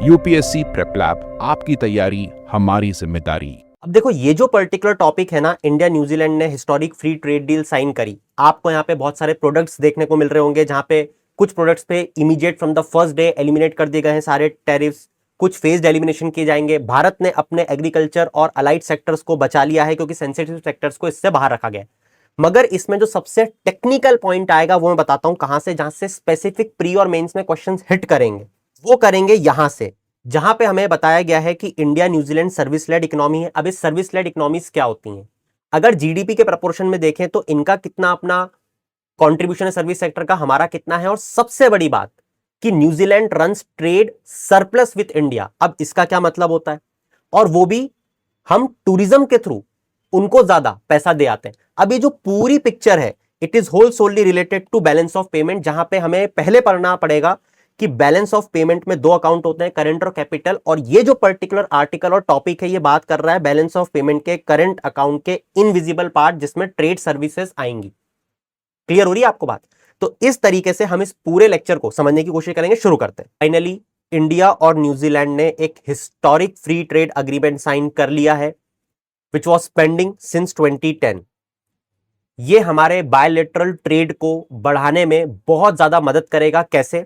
UPSC prep lab, आपकी तैयारी हमारी जिम्मेदारी। अब देखो, ये जो पर्टिकुलर टॉपिक है ना, इंडिया न्यूजीलैंड ने historic free trade deal sign करी। आपको यहाँ पे बहुत सारे प्रोडक्ट्स देखने को मिल रहे होंगे, जहां पे कुछ प्रोडक्ट्स पे immediate from the first day eliminate कर दिए गए हैं सारे टैरिफ्स, कुछ फेज्ड एलिमिनेशन किए जाएंगे। भारत ने अपने एग्रीकल्चर और अलाइड सेक्टर्स को बचा लिया है, क्योंकि सेंसिटिव सेक्टर्स को इससे बाहर रखा गया है। मगर इसमें जो सबसे टेक्निकल पॉइंट आएगा वो मैं बताता हूं कहां से, जहां से स्पेसिफिक प्री और मेंस में क्वेश्चंस हिट करेंगे। वो करेंगे यहां से, जहां पे हमें बताया गया है कि India New Zealand service lead economy है। अब इस सर्विस लेड इकोनॉमीज क्या होती हैं? अगर जीडीपी के प्रपोर्शन में देखें तो इनका कितना अपना कंट्रीब्यूशन है सर्विस सेक्टर का, हमारा कितना है, और सबसे बड़ी बात कि New Zealand runs trade surplus with India. अब इसका क्या मतलब होता है? और वो भी हम टूरिज्म के थ्रू उनको ज्यादा पैसा दे आते हैं। अब ये जो पूरी पिक्चर है, it is whole solely related to balance of payment, जहां पे हमें पहले पढ़ना पड़ेगा कि बैलेंस ऑफ पेमेंट में दो अकाउंट होते हैं, करंट और कैपिटल। और ये जो पर्टिकुलर आर्टिकल और टॉपिक है, ये बात कर रहा है बैलेंस ऑफ पेमेंट के करंट अकाउंट के इनविजिबल पार्ट, जिसमें ट्रेड सर्विसेज आएंगी। क्लियर हो रही है आपको बात? तो इस तरीके से हम इस पूरे लेक्चर को समझने की कोशिश करेंगे। शुरू करते हैं। फाइनली इंडिया और न्यूजीलैंड ने एक historic free trade agreement sign कर लिया है, विच वॉज पेंडिंग सिंस 2010। ये हमारे बायलैटरल ट्रेड को बढ़ाने में बहुत ज्यादा मदद करेगा। कैसे?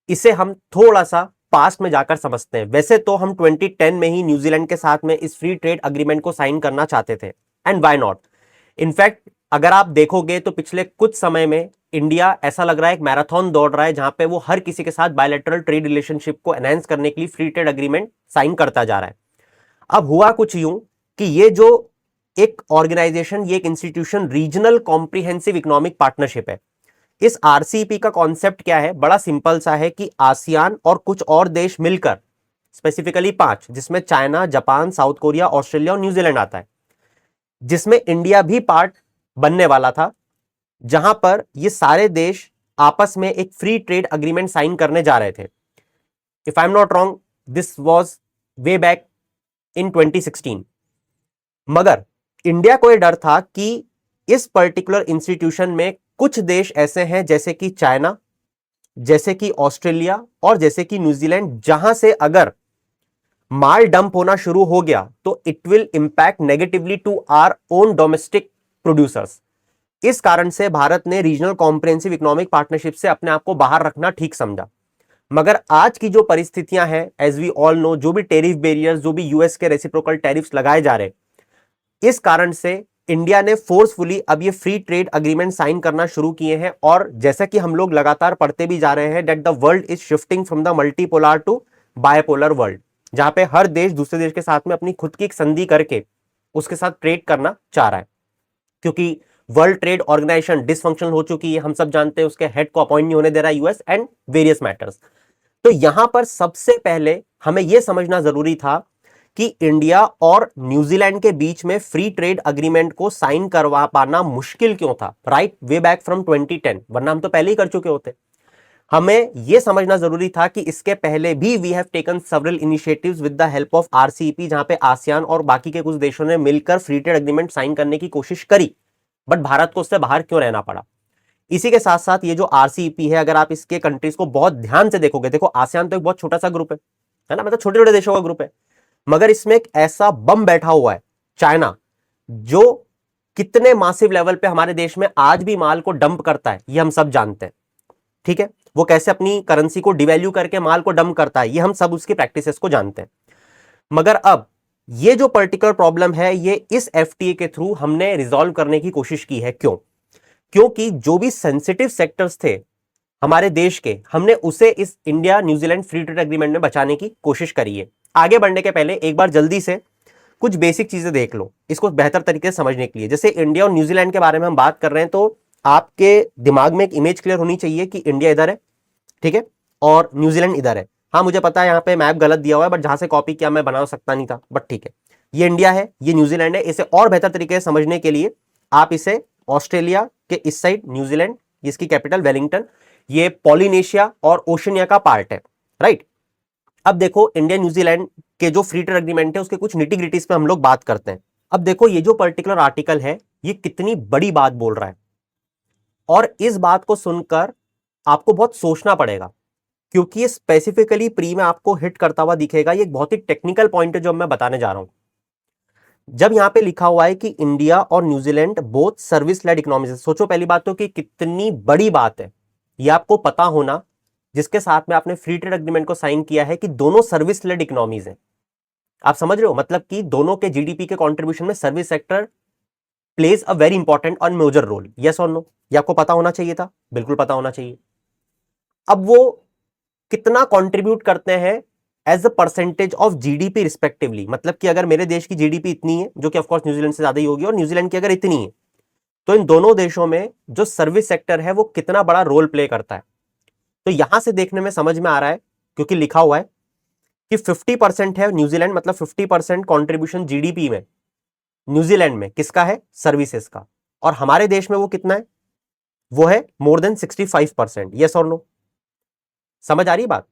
इसे हम थोड़ा सा पास्ट में जाकर समझते हैं। वैसे तो हम 2010 में ही न्यूजीलैंड के साथ में इस फ्री ट्रेड अग्रीमेंट को साइन करना चाहते थे, एंड व्हाई नॉट। इनफैक्ट अगर आप देखोगे तो पिछले कुछ समय में इंडिया ऐसा लग रहा है एक मैराथन दौड़ रहा है, जहां पे वो हर किसी के साथ बायलैटरल ट्रेड रिलेशनशिप को एनहांस करने के लिए फ्री ट्रेड अग्रीमेंट साइन करता जा रहा है। अब हुआ कुछ यूं कि ये जो एक ऑर्गेनाइजेशन, ये एक institution regional comprehensive economic partnership है। इस आरसीईपी का कॉन्सेप्ट क्या है? बड़ा सिंपल सा है कि आसियान और कुछ और देश मिलकर, स्पेसिफिकली 5, जिसमें China, Japan, south Korea, Australia और न्यूजीलैंड आता है, जिसमें इंडिया भी पार्ट बनने वाला था, जहां पर ये सारे देश आपस में एक फ्री ट्रेड अग्रीमेंट साइन करने जा रहे थे। If I am not wrong, this was way back in 2016। मगर इंडिया को यह डर था कि इस पर्टिकुलर इंस्टीट्यूशन में कुछ देश ऐसे हैं, जैसे कि चाइना, जैसे कि ऑस्ट्रेलिया और जैसे कि न्यूजीलैंड, जहां से अगर माल डंप होना शुरू हो गया तो it will impact negatively to our own domestic producers. इस कारण से भारत ने रीजनल कॉम्प्रिहेंसिव इकोनॉमिक पार्टनरशिप से अपने आप को बाहर रखना ठीक समझा। मगर आज की जो परिस्थितियां हैं, एज वी ऑल नो, जो भी टेरिफ बैरियर्स, जो भी यूएस के रेसिप्रोकल टैरिफ्स लगाए जा रहे, इस कारण से इंडिया ने फोर्सफुली अब ये फ्री ट्रेड अग्रीमेंट साइन करना शुरू किए हैं। और जैसा कि हम लोग लगातार पढ़ते भी जा रहे हैं, that the world is shifting from the multipolar to bipolar world, जहां पे हर देश दूसरे देश के साथ में अपनी खुद की एक संधि करके उसके साथ ट्रेड करना चाह रहा है। क्योंकि वर्ल्ड ट्रेड ऑर्गेनाइजेशन डिसफंक्शनल हो चुकी है, हम सब जानते हैं। उसके हेड को अपॉइंट नहीं होने दे रहा है यूएस, एंड वेरियस मैटर्स। तो यहां पर सबसे पहले हमें यह समझना जरूरी था कि इंडिया और न्यूजीलैंड के बीच में फ्री ट्रेड अग्रीमेंट को साइन करवा पाना मुश्किल क्यों था, राइट वे बैक फ्रॉम 2010, वरना हम तो पहले ही कर चुके होते। हमें यह समझना जरूरी था कि इसके पहले भी we have taken several initiatives with the help of RCEP, जहां पे आसियान और बाकी के कुछ देशों ने मिलकर फ्री ट्रेड अग्रीमेंट साइन करने की कोशिश करी, बट भारत को उससे बाहर क्यों रहना पड़ा। इसी के साथ साथ ये जो आरसीईपी है, अगर आप इसके कंट्रीज को बहुत ध्यान से देखोगे, देखो आसियान तो एक बहुत छोटा सा ग्रुप है ना, मतलब छोटे छोटे देशों का ग्रुप है, मगर इसमें एक ऐसा बम बैठा हुआ है चाइना, जो कितने मासिव लेवल पे हमारे देश में आज भी माल को डंप करता है, ये हम सब जानते हैं। ठीक है, वो कैसे अपनी करेंसी को डिवैल्यू करके माल को डंप करता है, ये हम सब उसकी प्रैक्टिसेस को जानते हैं। मगर अब ये जो पर्टिकुलर प्रॉब्लम है, ये इस एफटीए के थ्रू हमने रिजॉल्व करने की कोशिश की है। क्यों? क्योंकि जो भी सेंसिटिव सेक्टर्स थे हमारे देश के, हमने उसे इस India New Zealand free trade agreement में बचाने की कोशिश करी है। आगे बढ़ने के पहले एक बार जल्दी से कुछ बेसिक चीजें देख लो, इसको बेहतर तरीके से समझने के लिए। जैसे इंडिया और न्यूजीलैंड के बारे में हम बात कर रहे हैं, तो आपके दिमाग में एक इमेज क्लियर होनी चाहिए कि इंडिया इधर है, ठीक है, और न्यूजीलैंड इधर है। हाँ, मुझे पता है यहाँ पे मैप गलत दिया हुआ है, बट जहां से कॉपी किया मैं बना सकता नहीं था, बट ठीक है। ये इंडिया है, ये न्यूजीलैंड है। इसे और बेहतर तरीके से समझने के लिए आप इसे ऑस्ट्रेलिया के इस साइड न्यूजीलैंड, जिसकी कैपिटल वेलिंगटन, ये पॉलिनेशिया और ओशनिया का पार्ट है, राइट। अब देखो, इंडिया न्यूजीलैंड के जो फ्री ट्रेड एग्रीमेंट है, उसके कुछ निटी-ग्रिटीज पे हम लोग बात करते हैं। अब देखो, ये जो पर्टिकुलर आर्टिकल है, ये कितनी बड़ी बात बोल रहा है, और इस बात को सुनकर आपको बहुत सोचना पड़ेगा। क्योंकि ये स्पेसिफिकली प्री में आपको हिट करता हुआ दिखेगा। ये एक बहुत ही टेक्निकल पॉइंट है जो मैं बताने जा रहा हूं। जब यहां पे लिखा हुआ है कि इंडिया और New Zealand both service lead economies, सोचो पहली बात तो कि कितनी बड़ी बात है ये आपको पता होना, जिसके साथ में आपने फ्री ट्रेड एग्रीमेंट को साइन किया है, कि दोनों सर्विस लेड इकोनॉमीज हैं। आप समझ रहे हो, मतलब कि दोनों के जीडीपी के कंट्रीब्यूशन में service sector plays a very important और मेजर रोल। यस और नो? ये आपको पता होना चाहिए था, बिल्कुल पता होना चाहिए। अब वो कितना कंट्रीब्यूट करते हैं as a percentage of GDP respectively, मतलब कि अगर मेरे देश की जीडीपी इतनी है, जो कि ऑफकोर्स न्यूजीलैंड से ज्यादा ही होगी, और न्यूजीलैंड की अगर इतनी है, तो इन दोनों देशों में जो सर्विस सेक्टर है वो कितना बड़ा रोल प्ले करता है। तो यहां से देखने में समझ में आ रहा है, क्योंकि लिखा हुआ है कि 50% है न्यूजीलैंड, मतलब 50% कॉन्ट्रीब्यूशन जीडीपी में न्यूजीलैंड में किसका है? सर्विसेज का। और हमारे देश में वो कितना है? वो है मोर देन 65%। यस और नो? समझ आ रही बात?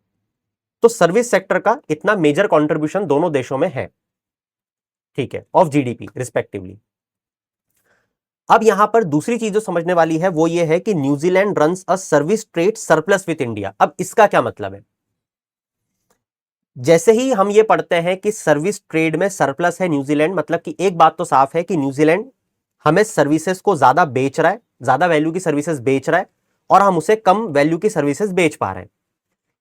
तो सर्विस सेक्टर का इतना मेजर कंट्रीब्यूशन दोनों देशों में है, ठीक है, ऑफ जीडीपी रिस्पेक्टिवली। अब यहां पर दूसरी चीज जो समझने वाली है वो ये है कि New Zealand runs a service trade surplus with India. अब इसका क्या मतलब है? जैसे ही हम ये पढ़ते हैं कि सर्विस ट्रेड में सरप्लस है न्यूजीलैंड, मतलब कि एक बात तो साफ है कि न्यूजीलैंड हमें सर्विसेज को ज्यादा बेच रहा है, ज्यादा वैल्यू की सर्विसेज बेच रहा है, और हम उसे कम वैल्यू की सर्विसेज बेच पा रहे हैं।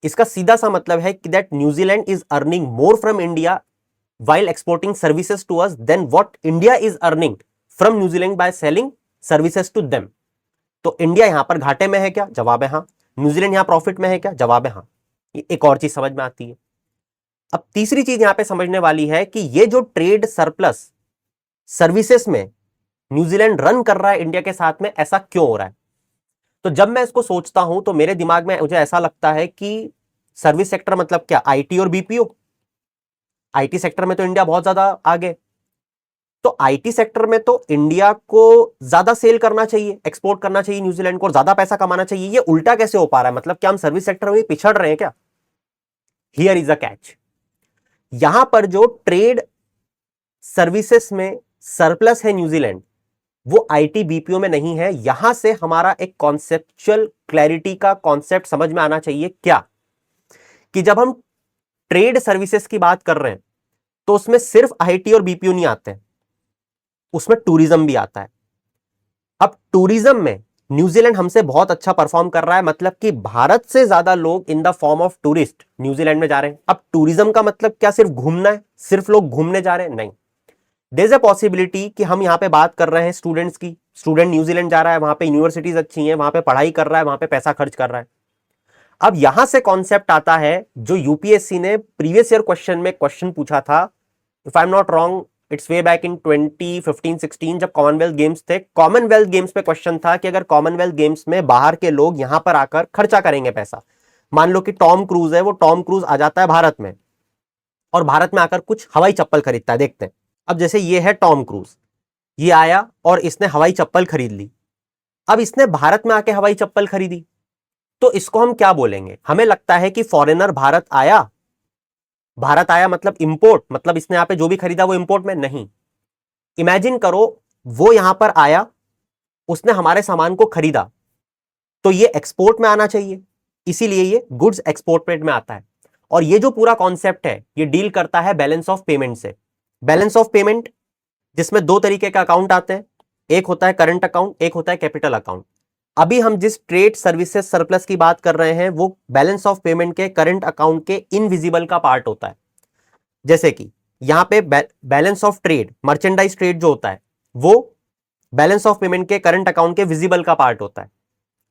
इसका सीधा सा मतलब है कि that New Zealand is earning more from India while exporting services to us than what India is earning from New Zealand by selling services to them। तो इंडिया यहां पर घाटे में है क्या? जवाब है हां। न्यूजीलैंड यहां प्रॉफिट में है क्या? जवाब है हां। ये एक और चीज समझ में आती है। अब तीसरी चीज यहां पे समझने वाली है कि ये जो ट्रेड सरप्लस सर्विसेज में न्यूजीलैंड रन कर रहा है इंडिया के साथ में, ऐसा क्यों हो रहा है? तो जब मैं इसको सोचता हूं तो मेरे दिमाग में मुझे ऐसा लगता है कि सर्विस सेक्टर मतलब क्या? आईटी और बीपीओ। आईटी सेक्टर में तो इंडिया बहुत ज्यादा आगे, तो आईटी सेक्टर में तो इंडिया को ज्यादा सेल करना चाहिए, एक्सपोर्ट करना चाहिए न्यूजीलैंड को, और ज्यादा पैसा कमाना चाहिए। ये उल्टा कैसे हो पा रहा है? मतलब क्या हम सर्विस सेक्टर में पिछड़ रहे हैं क्या? Here is a catch. यहां पर जो ट्रेड सर्विसेज में सरप्लस है न्यूजीलैंड, वो आईटी बीपीओ में नहीं है। यहां से हमारा एक कॉन्सेप्चुअल क्लैरिटी का कॉन्सेप्ट समझ में आना चाहिए, क्या कि जब हम ट्रेड सर्विसेज की बात कर रहे हैं तो उसमें सिर्फ आईटी और बीपीओ नहीं आते हैं, उसमें टूरिज्म भी आता है। अब टूरिज्म में न्यूजीलैंड हमसे बहुत अच्छा परफॉर्म कर रहा है, मतलब कि भारत से ज्यादा लोग in the form of tourist New Zealand में जा रहे हैं। अब टूरिज्म का मतलब क्या सिर्फ घूमना है, सिर्फ लोग घूमने जा रहे हैं? नहीं, देयर इज अ पॉसिबिलिटी कि हम यहां पे बात कर रहे हैं स्टूडेंट्स की। स्टूडेंट न्यूजीलैंड जा रहा है, वहां पे यूनिवर्सिटीज अच्छी हैं, वहां पे पढ़ाई कर रहा है, वहां पे पैसा खर्च कर रहा है। अब यहां से कॉन्सेप्ट आता है जो यूपीएससी ने प्रीवियस ईयर क्वेश्चन में क्वेश्चन पूछा था, if I am not wrong it's way back in 2015-16, जब कॉमनवेल्थ गेम्स थे। कॉमनवेल्थ गेम्स में क्वेश्चन था कि अगर कॉमनवेल्थ गेम्स में बाहर के लोग यहां पर आकर खर्चा करेंगे पैसा, मान लो कि टॉम क्रूज है, वो टॉम क्रूज आ जाता है भारत में और भारत में आकर कुछ हवाई चप्पल खरीदता है। देखते हैं, अब जैसे ये है टॉम क्रूज, ये आया और इसने हवाई चप्पल खरीद ली। अब इसने भारत में आके हवाई चप्पल खरीदी, तो इसको हम क्या बोलेंगे? हमें लगता है कि फॉरेनर भारत आया, भारत आया मतलब इंपोर्ट, मतलब इसने यहां पे जो भी खरीदा वो इंपोर्ट में नहीं। इमेजिन करो वो यहां पर आया, उसने हमारे सामान को खरीदा, तो ये एक्सपोर्ट में आना चाहिए, इसीलिए ये गुड्स एक्सपोर्ट में आता है। और ये जो पूरा कॉन्सेप्ट है ये डील करता है बैलेंस ऑफ पेमेंट से। बैलेंस ऑफ पेमेंट जिसमें दो तरीके का अकाउंट आते हैं, एक होता है करंट अकाउंट, एक होता है कैपिटल अकाउंट। अभी हम जिस ट्रेड सर्विसेज सरप्लस की बात कर रहे हैं वो बैलेंस ऑफ पेमेंट के करंट अकाउंट के इनविजिबल का पार्ट होता है। जैसे कि यहां पे balance of trade, merchandise trade जो होता है वो बैलेंस ऑफ पेमेंट के करंट अकाउंट के विजिबल का पार्ट होता है।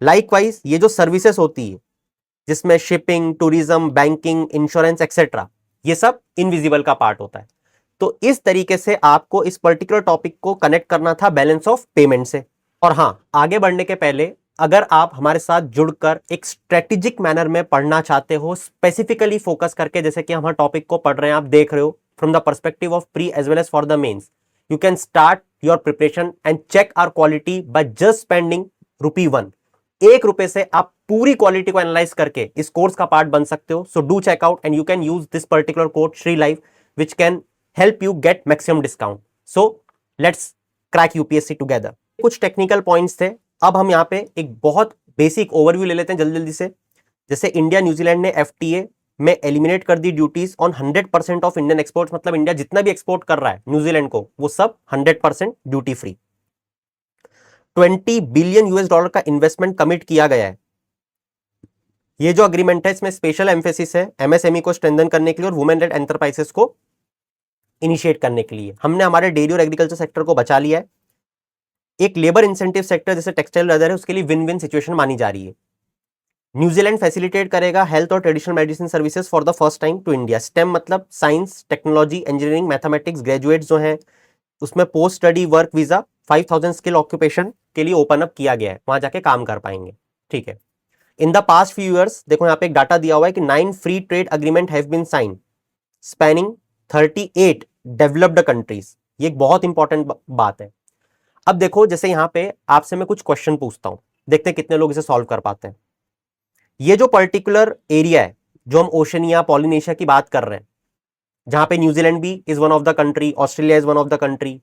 लाइकवाइज ये जो सर्विसेज होती है जिसमें shipping, tourism, banking, insurance etcetera, ये सब इनविजिबल का पार्ट होता है। तो इस तरीके से आपको इस पर्टिकुलर टॉपिक को कनेक्ट करना था बैलेंस ऑफ पेमेंट से। और हां, आगे बढ़ने के पहले अगर आप हमारे साथ जुड़कर एक स्ट्रेटेजिक मैनर में पढ़ना चाहते हो, स्पेसिफिकली फोकस करके, जैसे कि हम टॉपिक को पढ़ रहे हैं, आप देख रहे हो from the perspective of pre as well as for the mains, you can start your preparation and check our quality by just spending ₹1। 1 रुपए से आप पूरी क्वालिटी को एनालाइज करके इस कोर्स का पार्ट बन सकते हो। So do check out and you can use this particular code Shri live which can help you get maximum discount. So let's crack UPSC together. कुछ टेक्निकल पॉइंट्स थे, अब हम यहाँ पे एक बहुत बेसिक ओवरव्यू ले लेते हैं जल्दी जल्दी से। जैसे इंडिया न्यूजीलैंड ने एफटीए में एलिमिनेट कर दी duties on 100% of Indian exports, मतलब इंडिया जितना भी एक्सपोर्ट कर रहा है न्यूजीलैंड को वो सब 100% duty free. 20 billion US dollar का इन्वेस्टमेंट कमिट किया गया है। ये जो अग्रीमेंट है इसमें स्पेशल एम्फेसिस है एमएसएमई को स्ट्रेंथन करने के लिए और वुमेन लेड एंटरप्राइजेस को इनिशिएट करने के लिए। हमने हमारे डेयरी और एग्रीकल्चर सेक्टर को बचा लिया है। एक लेबर इंसेंटिव सेक्टर जैसे टेक्सटाइल लेदर है उसके लिए विन विन सिचुएशन मानी जा रही है। न्यूजीलैंड फैसिलिटेट करेगा हेल्थ और traditional medicine services for the first time to India. STEM मतलब science, technology, engineering, mathematics graduate जो हैं उसमें post study work visa 5000 skill occupation के लिए ओपन अप किया गया है, वहां जाके काम कर पाएंगे। ठीक है। In the past few years, देखो यहाँ पे एक डाटा दिया हुआ है कि 9 free trade agreement have been sign spanning 38 developed countries. ये एक बहुत इंपॉर्टेंट बात है। अब देखो जैसे यहाँ पे आपसे मैं कुछ क्वेश्चन पूछता हूं, देखते हैं कितने लोग इसे सॉल्व कर पाते हैं। ये जो पर्टिकुलर एरिया है जो हम ओशनिया पॉलिनेशिया की बात कर रहे हैं, जहां पे न्यूजीलैंड भी is one of the country, Australia is one of the country.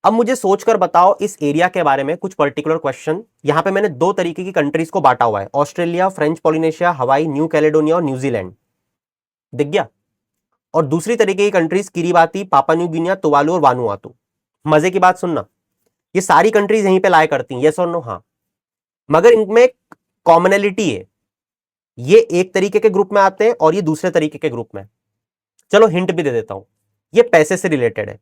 अब मुझे सोचकर बताओ इस एरिया के बारे में कुछ पर्टिकुलर क्वेश्चन। यहां पे मैंने दो तरीके की कंट्रीज को बांटा हुआ है, ऑस्ट्रेलिया, फ्रेंच पॉलिनेशिया, हवाई, न्यू कैलेडोनिया और न्यूजीलैंड, दिख गया। और दूसरी तरीके की कंट्रीज किरीबाती, पापा न्यू गिनिया, तुवालू और वानुआतू। मजे की बात सुनना, ये सारी कंट्रीज यहीं पे लाया करती हैं, यस और नो? हाँ, मगर इनमें कॉमनैलिटी है, ये एक तरीके के ग्रुप में आते हैं और ये दूसरे तरीके के ग्रुप में। चलो हिंट भी दे देता हूं, ये पैसे से रिलेटेड है।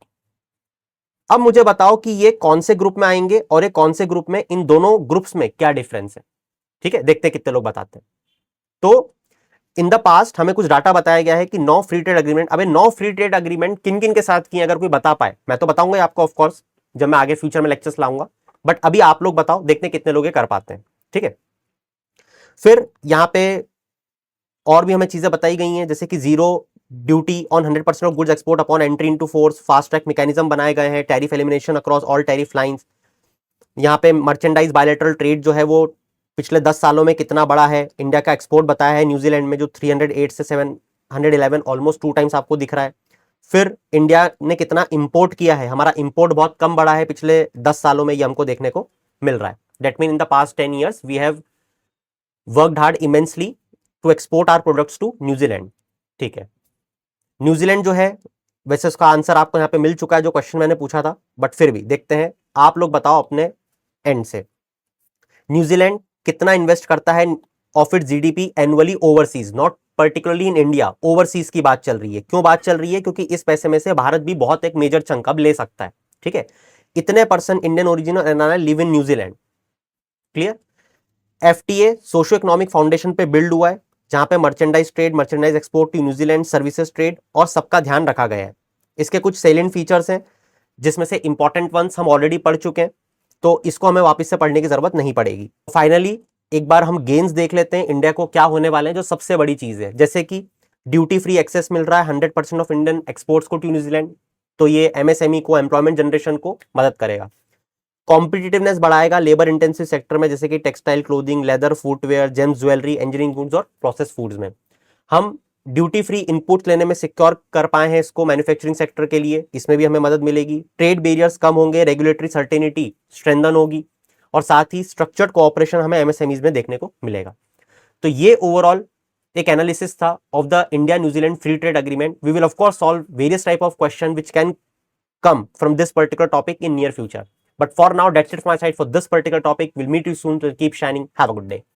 अब मुझे बताओ कि ये कौन से ग्रुप में आएंगे और ये कौन से ग्रुप में, इन दोनों ग्रुप्स में क्या डिफरेंस है। ठीक है, देखते हैं कितने लोग बताते हैं। तो इन द पास्ट हमें कुछ डाटा बताया गया है कि 9 फ्री ट्रेड अग्रीमेंट। अबे 9 फ्री ट्रेड अग्रीमेंट किन किन के साथ किए, अगर कोई बता पाए। मैं तो बताऊंगा आपको ऑफकोर्स जब मैं आगे फ्यूचर में लेक्चर्स लाऊंगा, बट अभी आप लोग बताओ, देखते हैं कितने लोग ये कर पाते हैं। ठीक है, फिर यहां पे और भी हमें चीजें बताई गई हैं, जैसे कि zero duty on 100% of goods export upon entry into force, fast track mechanism बनाए गए हैं, tariff elimination across all tariff lines. यहाँ पे मर्चेंडाइज बायलैटरल ट्रेड जो है वो पिछले 10 सालों में कितना बड़ा है। इंडिया का एक्सपोर्ट बताया है न्यूजीलैंड में जो 308 से 711, ऑलमोस्ट 2 टाइम्स आपको दिख रहा है। फिर इंडिया ने कितना इंपोर्ट किया है, हमारा इंपोर्ट बहुत कम बढ़ा है पिछले 10 सालों में, ये हमको देखने को मिल रहा है। That mean in the past 10 years we have worked hard immensely to export our products to New Zealand. ठीक है, न्यूजीलैंड जो है, वैसे उसका आंसर आपको यहाँ पे मिल चुका है जो क्वेश्चन मैंने पूछा था, बट फिर भी देखते हैं, आप लोग बताओ अपने एंड से। न्यूजीलैंड कितना इन्वेस्ट करता है of its GDP annually overseas, not particularly in India, overseas की बात चल रही है। क्यों बात चल रही है? क्योंकि इस पैसे में से भारत भी बहुत एक मेजर चंक अब ले सकता है। ठीक है, इतने परसेंट इंडियन ओरिजिन और NRI live in New Zealand. Clear? FTA socio economic foundation पे बिल्ड हुआ है, जहां पे merchandise trade, merchandise export to New Zealand, services trade और सबका ध्यान रखा गया है। इसके कुछ सेलेंट फीचर्स हैं, जिसमें से इंपॉर्टेंट वंस हम ऑलरेडी पढ़ चुके हैं, तो इसको हमें वापस से पढ़ने की जरूरत नहीं पड़ेगी। फाइनली एक बार हम गेन्स देख लेते हैं इंडिया को क्या होने वाले हैं, जो सबसे बड़ी चीज है। जैसे कि ड्यूटी फ्री एक्सेस मिल रहा है 100% ऑफ इंडियन एक्सपोर्ट्स को टू न्यूजीलैंड, तो ये एमएसएमई को, एम्प्लॉयमेंट जनरेशन को मदद करेगा। कॉम्पिटिटिवनेस बढ़ाएगा लेबर इंटेंसिव सेक्टर में, जैसे कि textile, clothing, leather, footwear, James, jewellery, engineering goods और प्रोसेस फूड्स में। हम ड्यूटी फ्री इनपुट लेने में सिक्योर कर पाए हैं इसको मैन्युफैक्चरिंग सेक्टर के लिए, इसमें भी हमें मदद मिलेगी। ट्रेड बैरियर्स कम होंगे, रेगुलेटरी सर्टेनिटी स्ट्रेंथन होगी, और साथ ही स्ट्रक्चर्ड कोऑपरेशन हमें एमएसएमईज में देखने को मिलेगा। तो ये ओवरऑल एक एनालिसिस था of the India New Zealand free trade agreement. We will of course solve various type of question which can come from this particular topic in near future. But for now, that's it from my side for this particular topic. We'll meet you soon to keep shining. Have a good day.